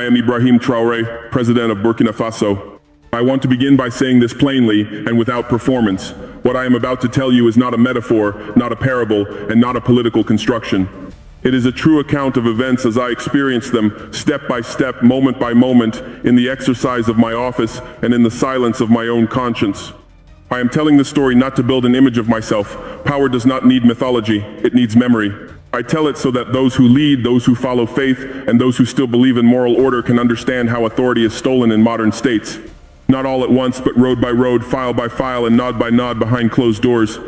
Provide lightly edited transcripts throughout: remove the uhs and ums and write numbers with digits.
I am Ibrahim Traoré, President of Burkina Faso. I want to begin by saying this plainly and without performance. What I am about to tell you is not a metaphor, not a parable, and not a political construction. It is a true account of events as I experienced them, step by step, moment by moment, in the exercise of my office and in the silence of my own conscience. I am telling this story not to build an image of myself. Power does not need mythology, it needs memory. I tell it so that those who lead, those who follow faith, and those who still believe in moral order can understand how authority is stolen in modern states. Not all at once, but road by road, file by file, and nod by nod behind closed doors.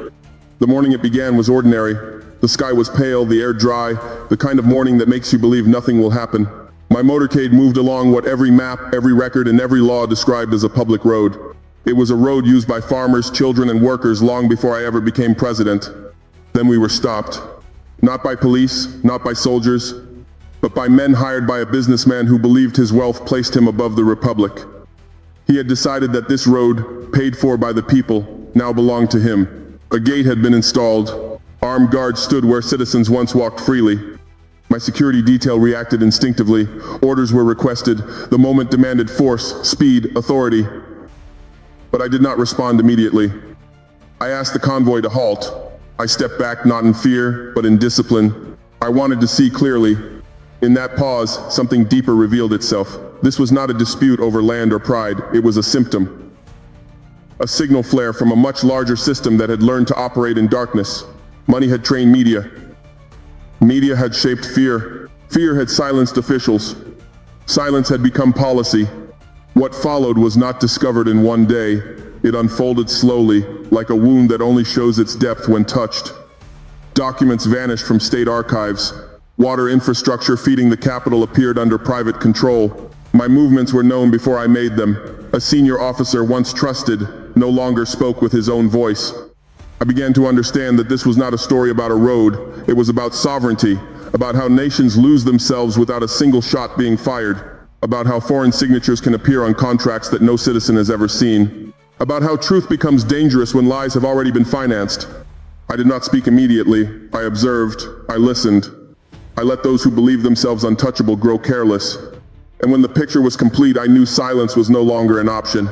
The morning it began was ordinary. The sky was pale, the air dry, the kind of morning that makes you believe nothing will happen. My motorcade moved along what every map, every record, and every law described as a public road. It was a road used by farmers, children, and workers long before I ever became president. Then we were stopped. Not by police, not by soldiers, but by men hired by a businessman who believed his wealth placed him above the republic. He had decided that this road, paid for by the people, now belonged to him. A gate had been installed. Armed guards stood where citizens once walked freely. My security detail reacted instinctively. Orders were requested. The moment demanded force, speed, authority. But I did not respond immediately. I asked the convoy to halt. I stepped back, not in fear, but in discipline. I wanted to see clearly. In that pause, something deeper revealed itself. This was not a dispute over land or pride, it was a symptom. A signal flare from a much larger system that had learned to operate in darkness. Money had trained media. Media had shaped fear. Fear had silenced officials. Silence had become policy. What followed was not discovered in one day. It unfolded slowly, like a wound that only shows its depth when touched. Documents vanished from state archives. Water infrastructure feeding the capital appeared under private control. My movements were known before I made them. A senior officer once trusted no longer spoke with his own voice. I began to understand that this was not a story about a road. It was about sovereignty, about how nations lose themselves without a single shot being fired, about how foreign signatures can appear on contracts that no citizen has ever seen, about how truth becomes dangerous when lies have already been financed. I did not speak immediately. I observed. I listened. I let those who believed themselves untouchable grow careless. And when the picture was complete, I knew silence was no longer an option.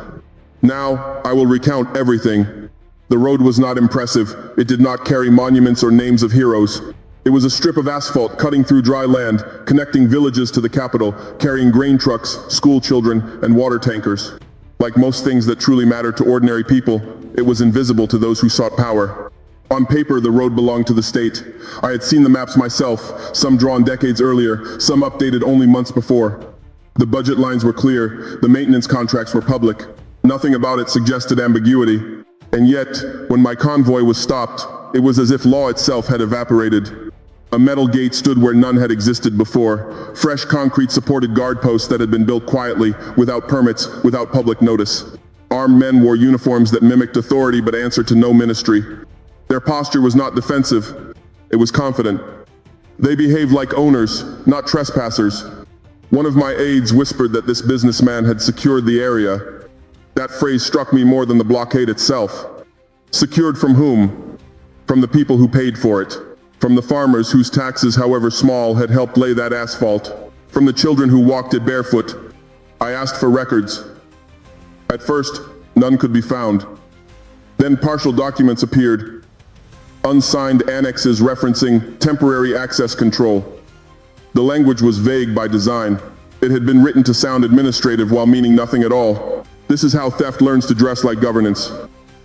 Now, I will recount everything. The road was not impressive. It did not carry monuments or names of heroes. It was a strip of asphalt cutting through dry land, connecting villages to the capital, carrying grain trucks, school children, and water tankers. Like most things that truly matter to ordinary people, it was invisible to those who sought power. On paper, the road belonged to the state. I had seen the maps myself, some drawn decades earlier, some updated only months before. The budget lines were clear, the maintenance contracts were public. Nothing about it suggested ambiguity. And yet, when my convoy was stopped, it was as if law itself had evaporated. A metal gate stood where none had existed before. Fresh concrete supported guard posts that had been built quietly, without permits, without public notice. Armed men wore uniforms that mimicked authority but answered to no ministry. Their posture was not defensive, it was confident. They behaved like owners, not trespassers. One of my aides whispered that this businessman had secured the area. That phrase struck me more than the blockade itself. Secured from whom? From the people who paid for it. From the farmers whose taxes, however small, had helped lay that asphalt. From the children who walked it barefoot. I asked for records. At first, none could be found. Then partial documents appeared. Unsigned annexes referencing temporary access control. The language was vague by design. It had been written to sound administrative while meaning nothing at all. This is how theft learns to dress like governance.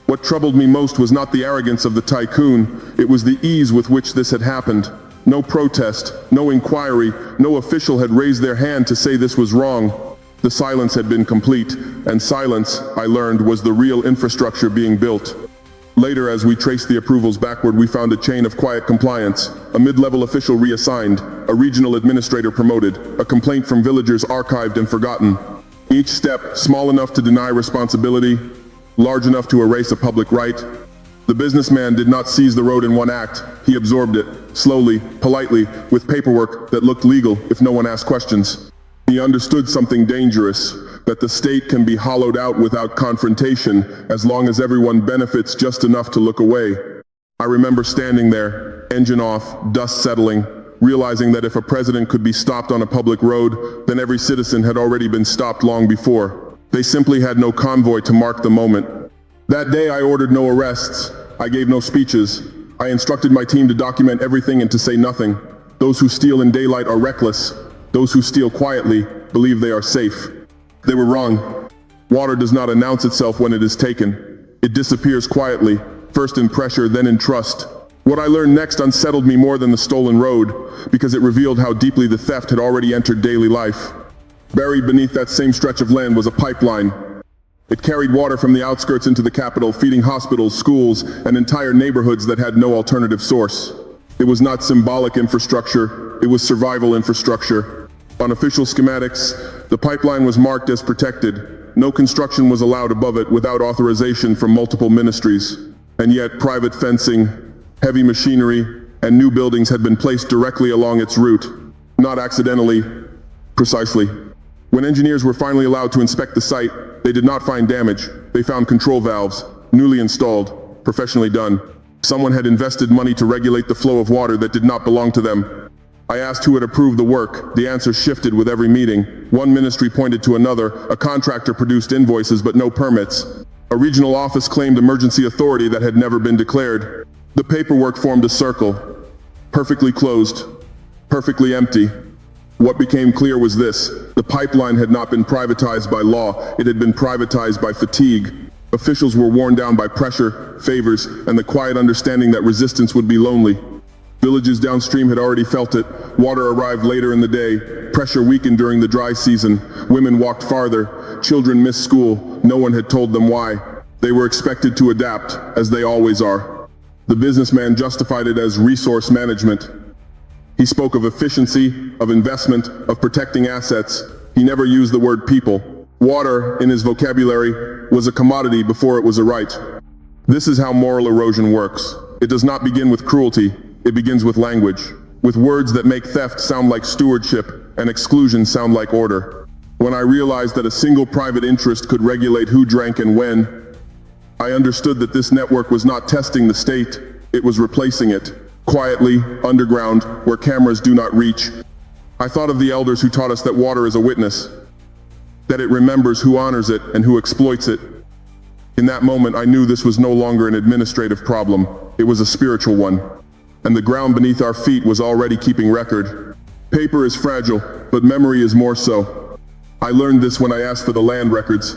What troubled me most was not the arrogance of the Tycoon, it was the ease with which this had happened. No protest, no inquiry, no official had raised their hand to say this was wrong. The silence had been complete, and silence, I learned, was the real infrastructure being built. Later, as we traced the approvals backward, we found a chain of quiet compliance. A mid-level official reassigned, a regional administrator promoted, a complaint from villagers archived and forgotten. Each step small enough to deny responsibility, large enough to erase a public right. The businessman did not seize the road in one act. He absorbed it, slowly, politely, with paperwork that looked legal if no one asked questions. He understood something dangerous, that the state can be hollowed out without confrontation as long as everyone benefits just enough to look away. I remember standing there, engine off, dust settling, realizing that if a president could be stopped on a public road, then every citizen had already been stopped long before. They simply had no convoy to mark the moment. That day I ordered no arrests. I gave no speeches. I instructed my team to document everything and to say nothing. Those who steal in daylight are reckless. Those who steal quietly believe they are safe. They were wrong. Water does not announce itself when it is taken. It disappears quietly, first in pressure, then in trust. What I learned next unsettled me more than the stolen road, because it revealed how deeply the theft had already entered daily life. Buried beneath that same stretch of land was a pipeline. It carried water from the outskirts into the capital, feeding hospitals, schools, and entire neighborhoods that had no alternative source. It was not symbolic infrastructure, it was survival infrastructure. On official schematics, the pipeline was marked as protected. No construction was allowed above it without authorization from multiple ministries. And yet, private fencing, heavy machinery, and new buildings had been placed directly along its route. Not accidentally, precisely. When engineers were finally allowed to inspect the site, they did not find damage. They found control valves, newly installed, professionally done. Someone had invested money to regulate the flow of water that did not belong to them. I asked who had approved the work. The answer shifted with every meeting. One ministry pointed to another. A contractor produced invoices but no permits. A regional office claimed emergency authority that had never been declared. The paperwork formed a circle, perfectly closed, perfectly empty. What became clear was this: the pipeline had not been privatized by law, it had been privatized by fatigue. Officials were worn down by pressure, favors, and the quiet understanding that resistance would be lonely. Villages downstream had already felt it. Water arrived later in the day. Pressure weakened during the dry season. Women walked farther. Children missed school. No one had told them why. They were expected to adapt, as they always are. The businessman justified it as resource management. He spoke of efficiency, of investment, of protecting assets. He never used the word people. Water, in his vocabulary, was a commodity before it was a right. This is how moral erosion works. It does not begin with cruelty. It begins with language, with words that make theft sound like stewardship and exclusion sound like order. When I realized that a single private interest could regulate who drank and when, I understood that this network was not testing the state, it was replacing it. Quietly, underground, where cameras do not reach. I thought of the elders who taught us that water is a witness, that it remembers who honors it and who exploits it. In that moment, I knew this was no longer an administrative problem, it was a spiritual one. And the ground beneath our feet was already keeping record. Paper is fragile, but memory is more so. I learned this when I asked for the land records.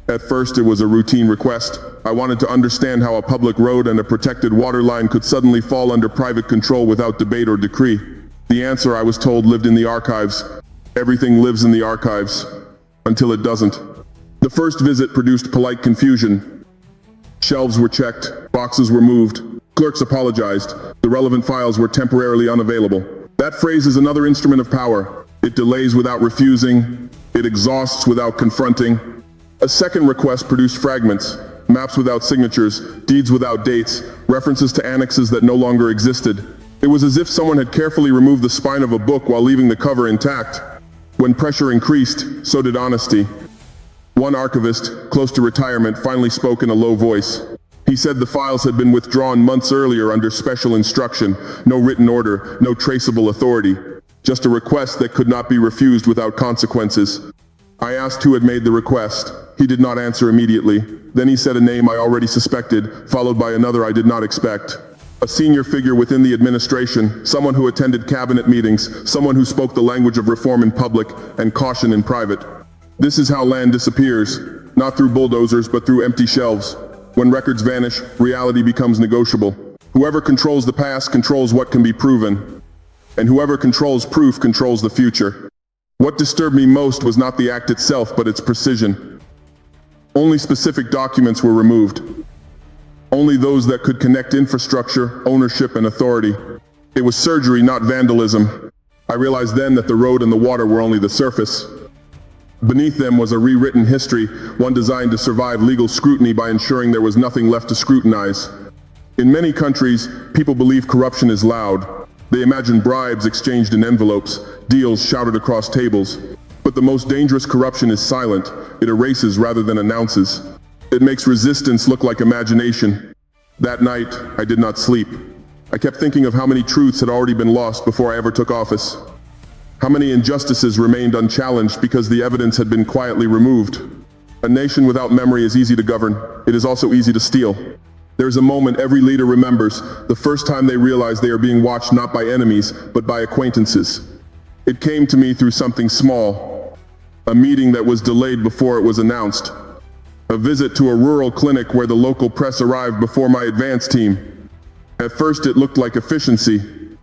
At first, it was a routine request. I wanted to understand how a public road and a protected water line could suddenly fall under private control without debate or decree. The answer, I was told, lived in the archives. Everything lives in the archives, until it doesn't. The first visit produced polite confusion. Shelves were checked, boxes were moved, clerks apologized, the relevant files were temporarily unavailable. That phrase is another instrument of power. It delays without refusing, it exhausts without confronting. A second request produced fragments, maps without signatures, deeds without dates, references to annexes that no longer existed. It was as if someone had carefully removed the spine of a book while leaving the cover intact. When pressure increased, so did honesty. One archivist, close to retirement, finally spoke in a low voice. He said the files had been withdrawn months earlier under special instruction, no written order, no traceable authority, just a request that could not be refused without consequences. I asked who had made the request. He did not answer immediately. Then he said a name I already suspected, followed by another I did not expect. A senior figure within the administration, someone who attended cabinet meetings, someone who spoke the language of reform in public and caution in private. This is how land disappears, not through bulldozers but through empty shelves. When records vanish, reality becomes negotiable. Whoever controls the past controls what can be proven. And whoever controls proof controls the future. What disturbed me most was not the act itself, but its precision. Only specific documents were removed. Only those that could connect infrastructure, ownership, and authority. It was surgery, not vandalism. I realized then that the road and the water were only the surface. Beneath them was a rewritten history, one designed to survive legal scrutiny by ensuring there was nothing left to scrutinize. In many countries, people believe corruption is loud. They imagine bribes exchanged in envelopes, deals shouted across tables. But the most dangerous corruption is silent. It erases rather than announces. It makes resistance look like imagination. That night, I did not sleep. I kept thinking of how many truths had already been lost before I ever took office. How many injustices remained unchallenged because the evidence had been quietly removed. A nation without memory is easy to govern. It is also easy to steal. There is a moment every leader remembers, the first time they realize they are being watched not by enemies, but by acquaintances. It came to me through something small. A meeting that was delayed before it was announced. A visit to a rural clinic where the local press arrived before my advance team. At first it looked like efficiency,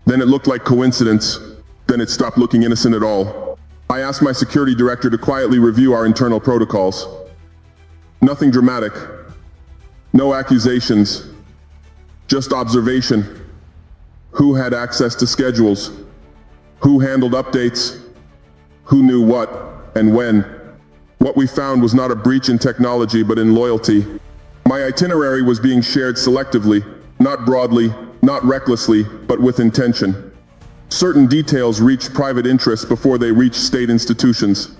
then it looked like coincidence, then it stopped looking innocent at all. I asked my security director to quietly review our internal protocols. Nothing dramatic. No accusations. Just observation. Who had access to schedules? Who handled updates? Who knew what and when? What we found was not a breach in technology but in loyalty. My itinerary was being shared selectively, not broadly, not recklessly, but with intention. Certain details reached private interests before they reached state institutions.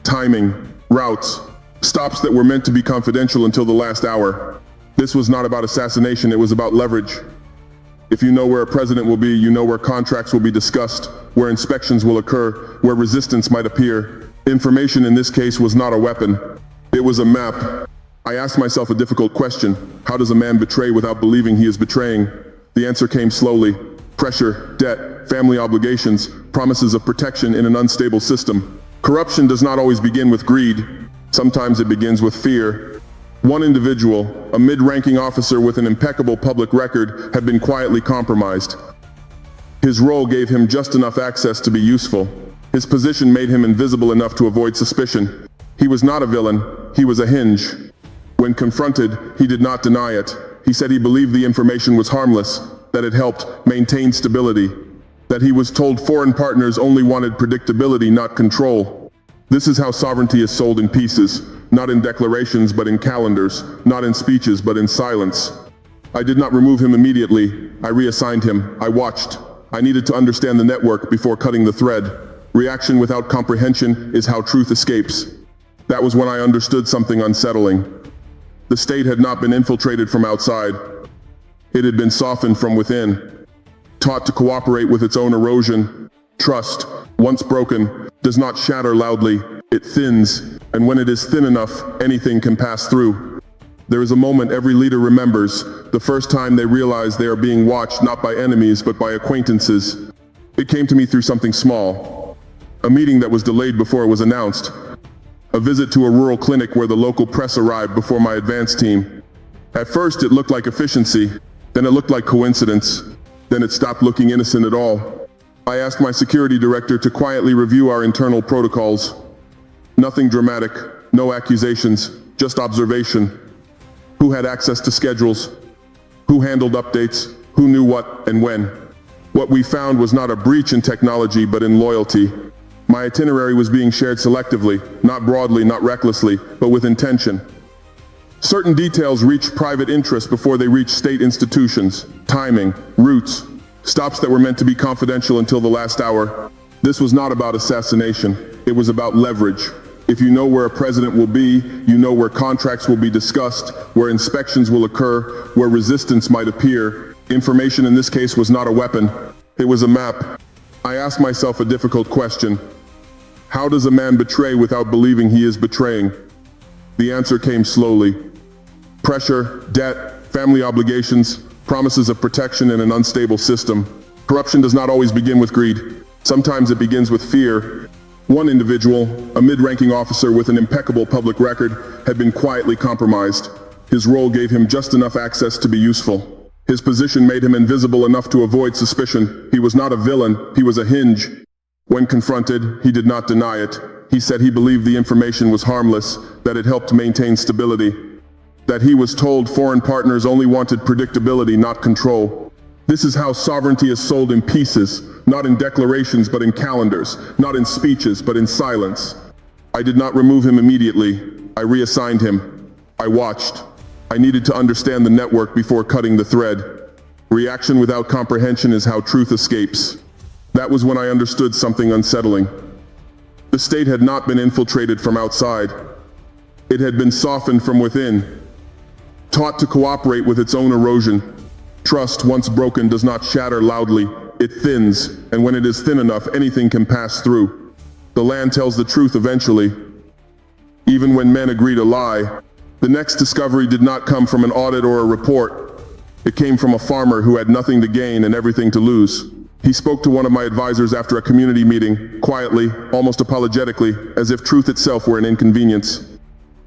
Timing, routes, stops that were meant to be confidential until the last hour. This was not about assassination, it was about leverage. If you know where a president will be, you know where contracts will be discussed, where inspections will occur, where resistance might appear. Information in this case was not a weapon. It was a map. I asked myself a difficult question. How does a man betray without believing he is betraying? The answer came slowly. Pressure, debt, family obligations, promises of protection in an unstable system. Corruption does not always begin with greed. Sometimes it begins with fear. One individual, a mid-ranking officer with an impeccable public record, had been quietly compromised. His role gave him just enough access to be useful. His position made him invisible enough to avoid suspicion. He was not a villain, he was a hinge. When confronted, he did not deny it. He said he believed the information was harmless, that it helped maintain stability, that he was told foreign partners only wanted predictability, not control. This is how sovereignty is sold in pieces, not in declarations but in calendars, not in speeches but in silence. I did not remove him immediately. I reassigned him. I watched. I needed to understand the network before cutting the thread. Reaction without comprehension is how truth escapes. That was when I understood something unsettling. The state had not been infiltrated from outside. It had been softened from within, taught to cooperate with its own erosion. Trust, once broken, does not shatter loudly, it thins, and when it is thin enough, anything can pass through. There is a moment every leader remembers, the first time they realize they are being watched not by enemies but by acquaintances. It came to me through something small. A meeting that was delayed before it was announced. A visit to a rural clinic where the local press arrived before my advance team. At first it looked like efficiency, then it looked like coincidence, then it stopped looking innocent at all. I asked my security director to quietly review our internal protocols. Nothing dramatic, no accusations, just observation. Who had access to schedules? Who handled updates? Who knew what and when? What we found was not a breach in technology but in loyalty. My itinerary was being shared selectively, not broadly, not recklessly, but with intention. Certain details reached private interests before they reached state institutions. Timing, routes, stops that were meant to be confidential until the last hour. This was not about assassination. It was about leverage. If you know where a president will be, you know where contracts will be discussed, where inspections will occur, where resistance might appear. Information in this case was not a weapon. It was a map. I asked myself a difficult question. How does a man betray without believing he is betraying? The answer came slowly. Pressure, debt, family obligations, promises of protection in an unstable system. Corruption does not always begin with greed. Sometimes it begins with fear. One individual, a mid-ranking officer with an impeccable public record, had been quietly compromised. His role gave him just enough access to be useful. His position made him invisible enough to avoid suspicion. He was not a villain, he was a hinge. When confronted, he did not deny it. He said he believed the information was harmless, that it helped maintain stability, that he was told foreign partners only wanted predictability, not control. This is how sovereignty is sold in pieces, not in declarations but in calendars, not in speeches but in silence. I did not remove him immediately. I reassigned him. I watched. I needed to understand the network before cutting the thread. Reaction without comprehension is how truth escapes. That was when I understood something unsettling. The state had not been infiltrated from outside. It had been softened from within, taught to cooperate with its own erosion. Trust, once broken, does not shatter loudly. It thins, and when it is thin enough, anything can pass through. The land tells the truth eventually, even when men agree to lie. The next discovery did not come from an audit or a report. It came from a farmer who had nothing to gain and everything to lose. He spoke to one of my advisors after a community meeting, quietly, almost apologetically, as if truth itself were an inconvenience.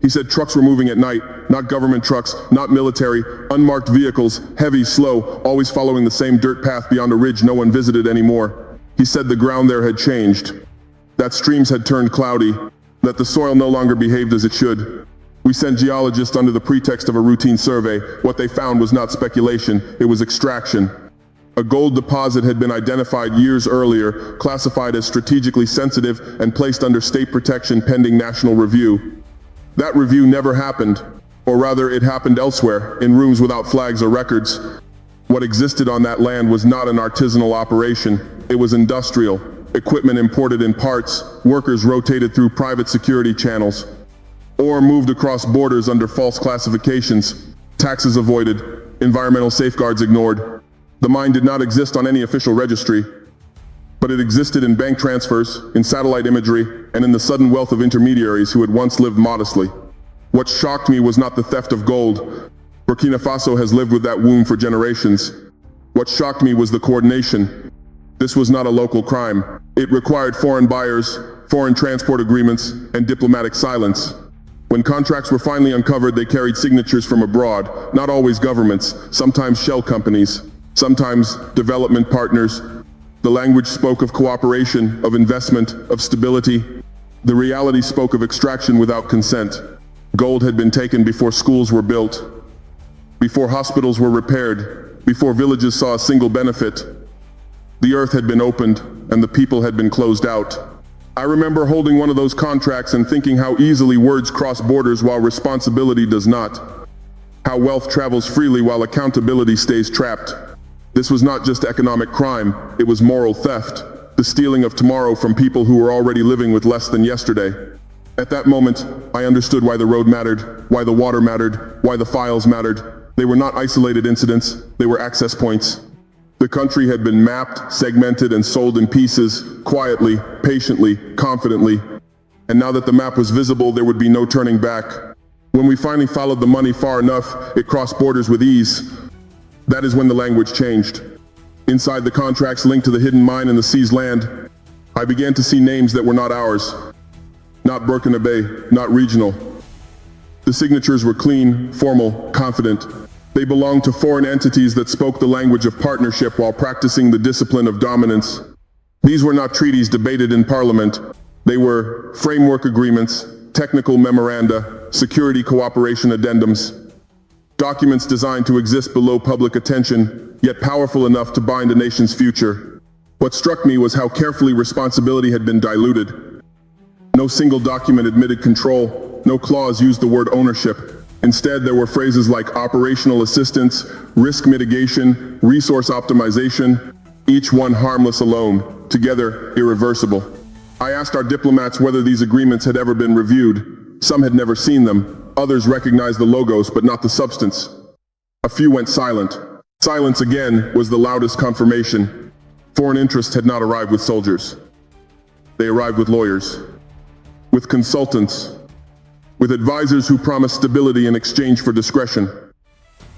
He said trucks were moving at night, not government trucks, not military, unmarked vehicles, heavy, slow, always following the same dirt path beyond a ridge no one visited anymore. He said the ground there had changed, that streams had turned cloudy, that the soil no longer behaved as it should. We sent geologists under the pretext of a routine survey. What they found was not speculation, it was extraction. A gold deposit had been identified years earlier, classified as strategically sensitive, and placed under state protection pending national review. That review never happened, or rather it happened elsewhere, in rooms without flags or records. What existed on that land was not an artisanal operation, it was industrial. Equipment imported in parts, workers rotated through private security channels, or moved across borders under false classifications, taxes avoided, environmental safeguards ignored. The mine did not exist on any official registry, but it existed in bank transfers, in satellite imagery, and in the sudden wealth of intermediaries who had once lived modestly. What shocked me was not the theft of gold. Burkina Faso has lived with that wound for generations. What shocked me was the coordination. This was not a local crime. It required foreign buyers, foreign transport agreements, and diplomatic silence. When contracts were finally uncovered, they carried signatures from abroad, not always governments, sometimes shell companies, sometimes development partners. The language spoke of cooperation, of investment, of stability. The reality spoke of extraction without consent. Gold had been taken before schools were built, before hospitals were repaired, before villages saw a single benefit. The earth had been opened, and the people had been closed out. I remember holding one of those contracts and thinking how easily words cross borders while responsibility does not. How wealth travels freely while accountability stays trapped. This was not just economic crime, it was moral theft, the stealing of tomorrow from people who were already living with less than yesterday. At that moment, I understood why the road mattered, why the water mattered, why the files mattered. They were not isolated incidents, they were access points. The country had been mapped, segmented, and sold in pieces, quietly, patiently, confidently. And now that the map was visible, there would be no turning back. When we finally followed the money far enough, it crossed borders with ease. That is when the language changed. Inside the contracts linked to the hidden mine in the seized land, I began to see names that were not ours. Not Burkinabe, not regional. The signatures were clean, formal, confident. They belonged to foreign entities that spoke the language of partnership while practicing the discipline of dominance. These were not treaties debated in parliament. They were framework agreements, technical memoranda, security cooperation addendums. Documents designed to exist below public attention, yet powerful enough to bind a nation's future. What struck me was how carefully responsibility had been diluted. No single document admitted control, no clause used the word ownership. Instead, there were phrases like operational assistance, risk mitigation, resource optimization, each one harmless alone, together irreversible. I asked our diplomats whether these agreements had ever been reviewed. Some had never seen them. Others recognized the logos, but not the substance. A few went silent. Silence again was the loudest confirmation. Foreign interests had not arrived with soldiers. They arrived with lawyers, with consultants, with advisors who promised stability in exchange for discretion.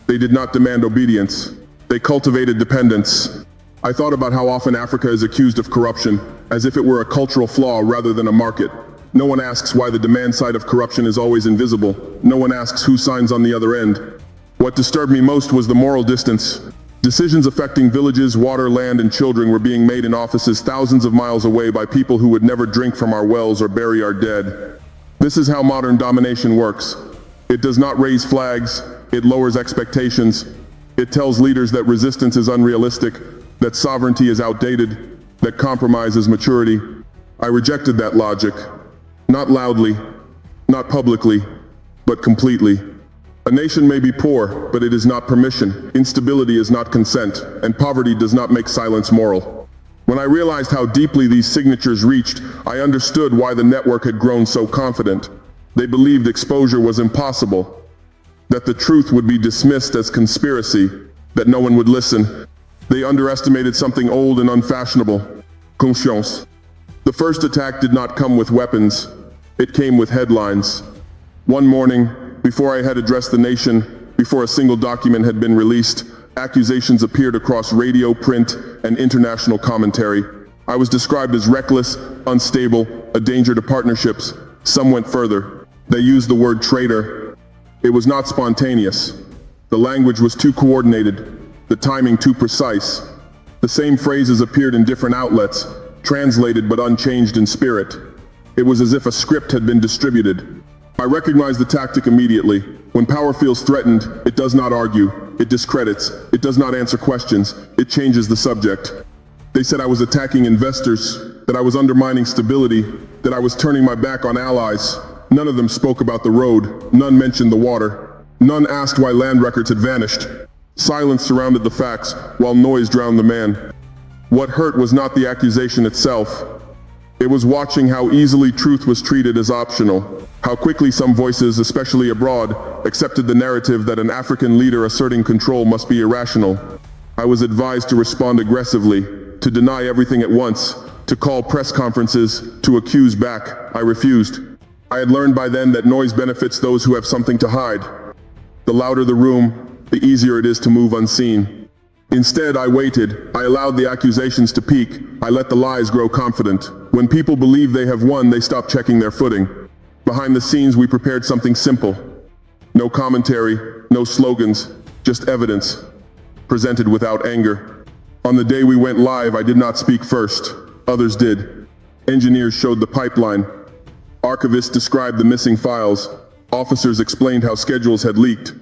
They did not demand obedience. They cultivated dependence. I thought about how often Africa is accused of corruption, as if it were a cultural flaw rather than a market. No one asks why the demand side of corruption is always invisible. No one asks who signs on the other end. What disturbed me most was the moral distance. Decisions affecting villages, water, land, and children were being made in offices thousands of miles away by people who would never drink from our wells or bury our dead. This is how modern domination works. It does not raise flags, it lowers expectations. It tells leaders that resistance is unrealistic, that sovereignty is outdated, that compromise is maturity. I rejected that logic. Not loudly, not publicly, but completely. A nation may be poor, but it is not permission. Instability is not consent, and poverty does not make silence moral. When I realized how deeply these signatures reached, I understood why the network had grown so confident. They believed exposure was impossible, that the truth would be dismissed as conspiracy, that no one would listen. They underestimated something old and unfashionable: confiance. The first attack did not come with weapons. It came with headlines. One morning, before I had addressed the nation, before a single document had been released, accusations appeared across radio, print, and international commentary. I was described as reckless, unstable, a danger to partnerships. Some went further. They used the word traitor. It was not spontaneous. The language was too coordinated, the timing too precise. The same phrases appeared in different outlets, translated but unchanged in spirit. It was as if a script had been distributed. I recognized the tactic immediately. When power feels threatened, it does not argue, it discredits, it does not answer questions, it changes the subject. They said I was attacking investors, that I was undermining stability, that I was turning my back on allies. None of them spoke about the road, none mentioned the water, none asked why land records had vanished. Silence surrounded the facts, while noise drowned the man. What hurt was not the accusation itself. It was watching how easily truth was treated as optional, how quickly some voices, especially abroad, accepted the narrative that an African leader asserting control must be irrational. I was advised to respond aggressively, to deny everything at once, to call press conferences, to accuse back. I refused. I had learned by then that noise benefits those who have something to hide. The louder the room, the easier it is to move unseen. Instead, I waited. I allowed the accusations to peak. I let the lies grow confident. When people believe they have won, they stop checking their footing. Behind the scenes, we prepared something simple. No commentary, no slogans, just evidence, presented without anger. On the day we went live, I did not speak first. Others did. Engineers showed the pipeline. Archivists described the missing files. Officers explained how schedules had leaked.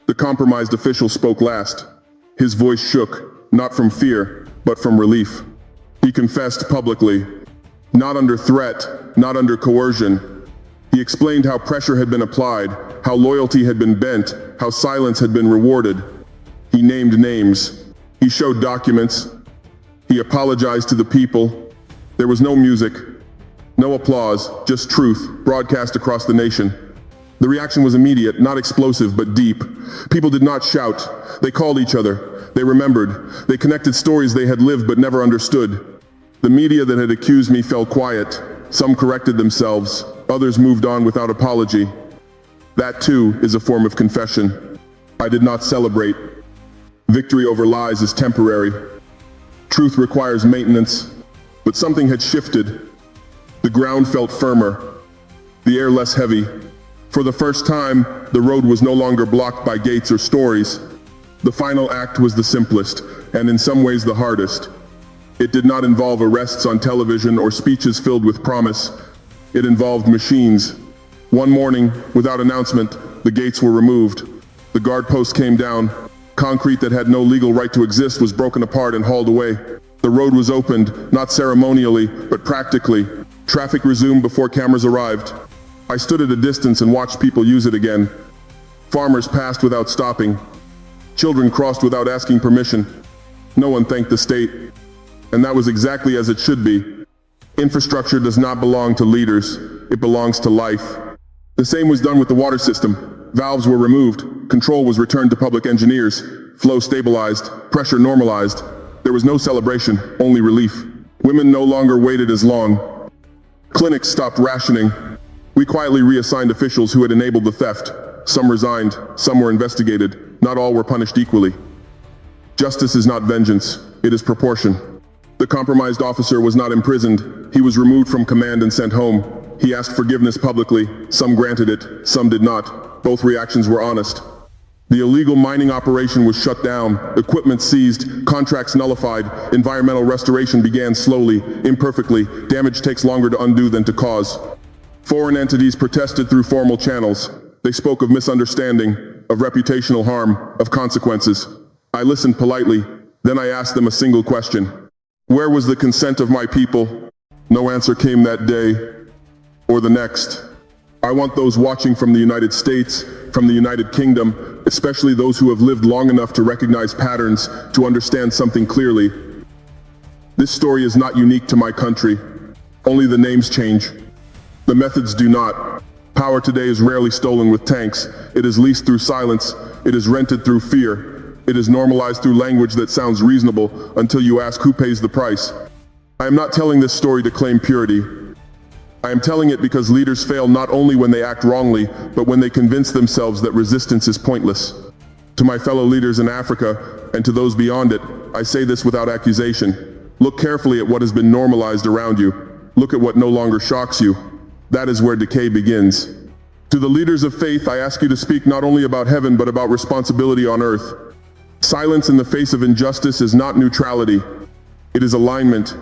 The compromised official spoke last. His voice shook, not from fear, but from relief. He confessed publicly, not under threat, not under coercion. He explained how pressure had been applied, how loyalty had been bent, how silence had been rewarded. He named names. He showed documents. He apologized to the people. There was no music, no applause, just truth, broadcast across the nation. The reaction was immediate, not explosive, but deep. People did not shout. They called each other. They remembered. They connected stories they had lived but never understood. The media that had accused me fell quiet. Some corrected themselves. Others moved on without apology. That too is a form of confession. I did not celebrate. Victory over lies is temporary. Truth requires maintenance. But something had shifted. The ground felt firmer. The air less heavy. For the first time, the road was no longer blocked by gates or stories. The final act was the simplest, and in some ways the hardest. It did not involve arrests on television or speeches filled with promise. It involved machines. One morning, without announcement, the gates were removed. The guard post came down. Concrete that had no legal right to exist was broken apart and hauled away. The road was opened, not ceremonially, but practically. Traffic resumed before cameras arrived. I stood at a distance and watched people use it again. Farmers passed without stopping. Children crossed without asking permission. No one thanked the state. And that was exactly as it should be. Infrastructure does not belong to leaders. It belongs to life. The same was done with the water system. Valves were removed. Control was returned to public engineers. Flow stabilized. Pressure normalized. There was no celebration, only relief. Women no longer waited as long. Clinics stopped rationing. We quietly reassigned officials who had enabled the theft. Some resigned, some were investigated. Not all were punished equally. Justice is not vengeance, it is proportion. The compromised officer was not imprisoned. He was removed from command and sent home. He asked forgiveness publicly. Some granted it, some did not. Both reactions were honest. The illegal mining operation was shut down, equipment seized, contracts nullified, environmental restoration began slowly, imperfectly. Damage takes longer to undo than to cause. Foreign entities protested through formal channels. They spoke of misunderstanding, of reputational harm, of consequences. I listened politely, then I asked them a single question. Where was the consent of my people? No answer came that day, or the next. I want those watching from the United States, from the United Kingdom, especially those who have lived long enough to recognize patterns, to understand something clearly. This story is not unique to my country. Only the names change. The methods do not. Power today is rarely stolen with tanks. It is leased through silence. It is rented through fear. It is normalized through language that sounds reasonable until you ask who pays the price. I am not telling this story to claim purity. I am telling it because leaders fail not only when they act wrongly, but when they convince themselves that resistance is pointless. To my fellow leaders in Africa, and to those beyond it, I say this without accusation. Look carefully at what has been normalized around you. Look at what no longer shocks you. That is where decay begins. To the leaders of faith, I ask you to speak not only about heaven, but about responsibility on earth. Silence in the face of injustice is not neutrality. It is alignment.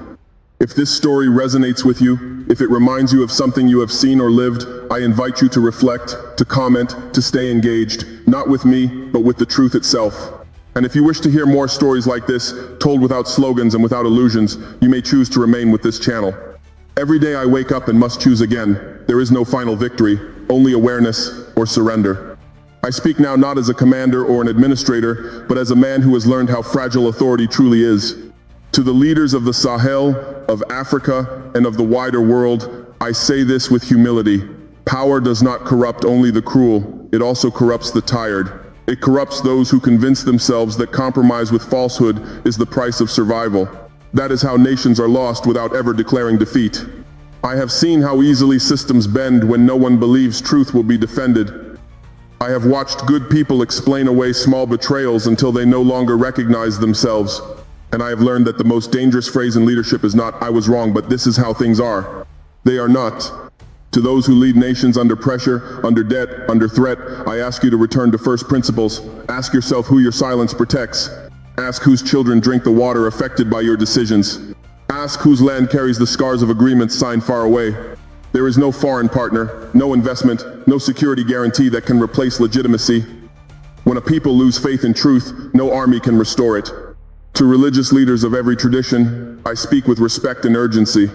If this story resonates with you, if it reminds you of something you have seen or lived, I invite you to reflect, to comment, to stay engaged, not with me, but with the truth itself. And if you wish to hear more stories like this, told without slogans and without illusions, you may choose to remain with this channel. Every day I wake up and must choose again. There is no final victory, only awareness or surrender. I speak now not as a commander or an administrator, but as a man who has learned how fragile authority truly is. To the leaders of the Sahel, of Africa, and of the wider world, I say this with humility. Power does not corrupt only the cruel, it also corrupts the tired. It corrupts those who convince themselves that compromise with falsehood is the price of survival. That is how nations are lost without ever declaring defeat. I have seen how easily systems bend when no one believes truth will be defended. I have watched good people explain away small betrayals until they no longer recognize themselves. And I have learned that the most dangerous phrase in leadership is not, "I was wrong, but this is how things are." They are not. To those who lead nations under pressure, under debt, under threat, I ask you to return to first principles. Ask yourself who your silence protects. Ask whose children drink the water affected by your decisions. Ask whose land carries the scars of agreements signed far away. There is no foreign partner, no investment, no security guarantee that can replace legitimacy. When a people lose faith in truth, no army can restore it. To religious leaders of every tradition, I speak with respect and urgency.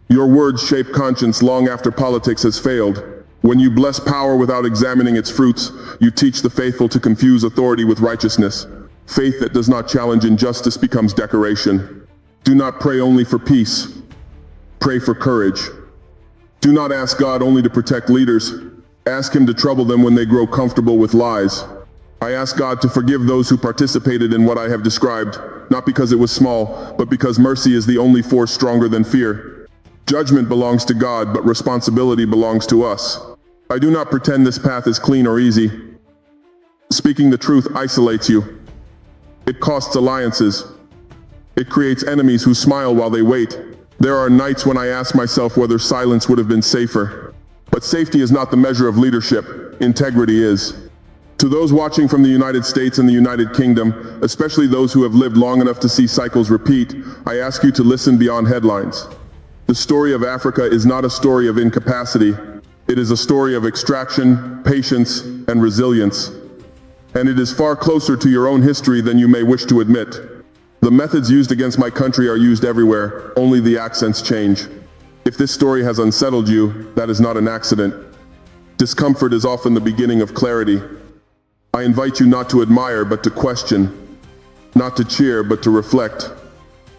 Your words shape conscience long after politics has failed. When you bless power without examining its fruits, you teach the faithful to confuse authority with righteousness. Faith that does not challenge injustice becomes decoration. Do not pray only for peace. Pray for courage. Do not ask God only to protect leaders. Ask Him to trouble them when they grow comfortable with lies. I ask God to forgive those who participated in what I have described, not because it was small, but because mercy is the only force stronger than fear. Judgment belongs to God, but responsibility belongs to us. I do not pretend this path is clean or easy. Speaking the truth isolates you. It costs alliances. It creates enemies who smile while they wait. There are nights when I ask myself whether silence would have been safer. But safety is not the measure of leadership. Integrity is. To those watching from the United States and the United Kingdom, especially those who have lived long enough to see cycles repeat, I ask you to listen beyond headlines. The story of Africa is not a story of incapacity. It is a story of extraction, patience, and resilience. And it is far closer to your own history than you may wish to admit. The methods used against my country are used everywhere, only the accents change. If this story has unsettled you, that is not an accident. Discomfort is often the beginning of clarity. I invite you not to admire, but to question. Not to cheer, but to reflect.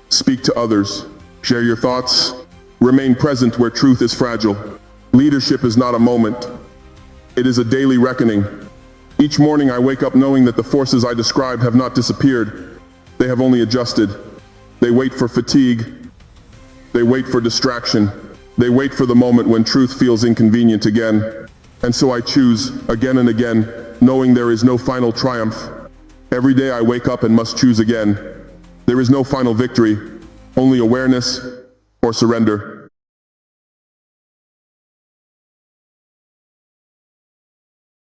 Speak to others. Share your thoughts. Remain present where truth is fragile. Leadership is not a moment. It is a daily reckoning. Each morning I wake up knowing that the forces I described have not disappeared. They have only adjusted. They wait for fatigue. They wait for distraction. They wait for the moment when truth feels inconvenient again. And so I choose, again and again, knowing there is no final triumph. Every day I wake up and must choose again. There is no final victory, only awareness or surrender.